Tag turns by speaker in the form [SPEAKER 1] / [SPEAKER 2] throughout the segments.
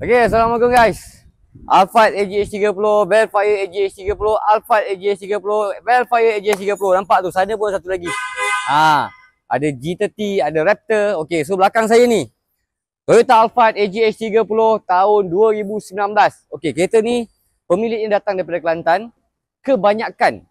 [SPEAKER 1] Okay, Assalamualaikum guys. Alphard AGH30, Velfire AGH30, Alphard AGH30, Velfire AGH30. Nampak tu, sana pun satu lagi. Ada G30, ada Raptor. Okay, so belakang saya ni Toyota Alphard AGH30 tahun 2019. Okay, kereta ni pemiliknya datang daripada Kelantan. Kebanyakan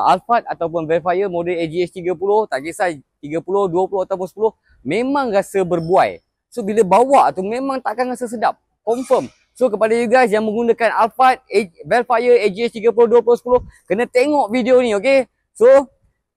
[SPEAKER 1] Alphard ataupun Velfire model AGH30, tak kisah 30, 20 ataupun 10, memang rasa berbuai. So bila bawa tu memang takkan rasa sedap. Confirm. So kepada you guys yang menggunakan Alphard Velfire AGH30 2010, kena tengok video ni, okay? So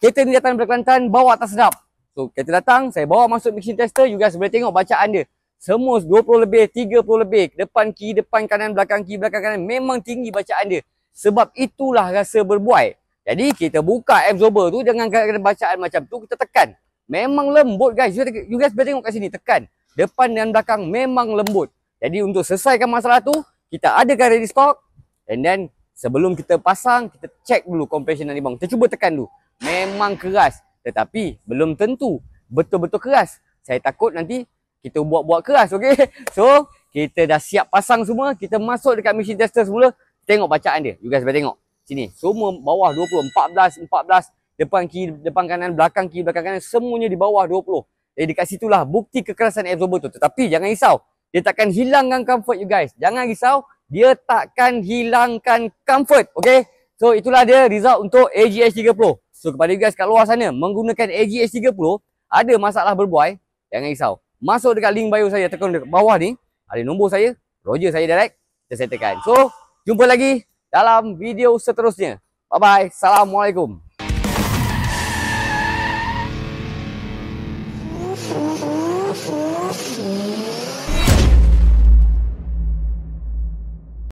[SPEAKER 1] kereta ni datang dari Kelantan, bawa tak sedap. So kereta datang, saya bawa masuk mixing tester, you guys boleh tengok bacaan dia. Semua 20 lebih, 30 lebih, depan kiri, depan kanan, belakang kiri, belakang kanan, memang tinggi bacaan dia. Sebab itulah rasa berbuai. Jadi kita buka absorber tu, jangan kena bacaan macam tu, kita tekan. Memang lembut guys, you guys boleh tengok kat sini, tekan. Depan dan belakang memang lembut. Jadi untuk selesaikan masalah tu, kita adakan ready stock. And then sebelum kita pasang, kita check dulu compression dan rebound. Kita cuba tekan dulu. Memang keras. Tetapi belum tentu betul-betul keras. Saya takut nanti kita buat-buat keras, okay? So kita dah siap pasang semua. Kita masuk dekat machine tester semula. Tengok bacaan dia. You guys boleh tengok. Sini. Semua bawah 20. 14. Depan kiri, depan kanan, belakang kiri, belakang kanan. Semuanya di bawah 20. Jadi dekat situlah bukti kekerasan absorber tu. Tetapi jangan risau. Dia takkan hilangkan comfort you guys. Jangan risau. Dia takkan hilangkan comfort. Okay. So itulah dia result untuk AGH30. So kepada you guys kat luar sana, menggunakan AGH30, ada masalah berbuai, jangan risau. Masuk dekat link bio saya, tekan dekat bawah ni. Ada nombor saya. Roger saya direct. Kita settlekan. So jumpa lagi dalam video seterusnya. Bye bye. Assalamualaikum.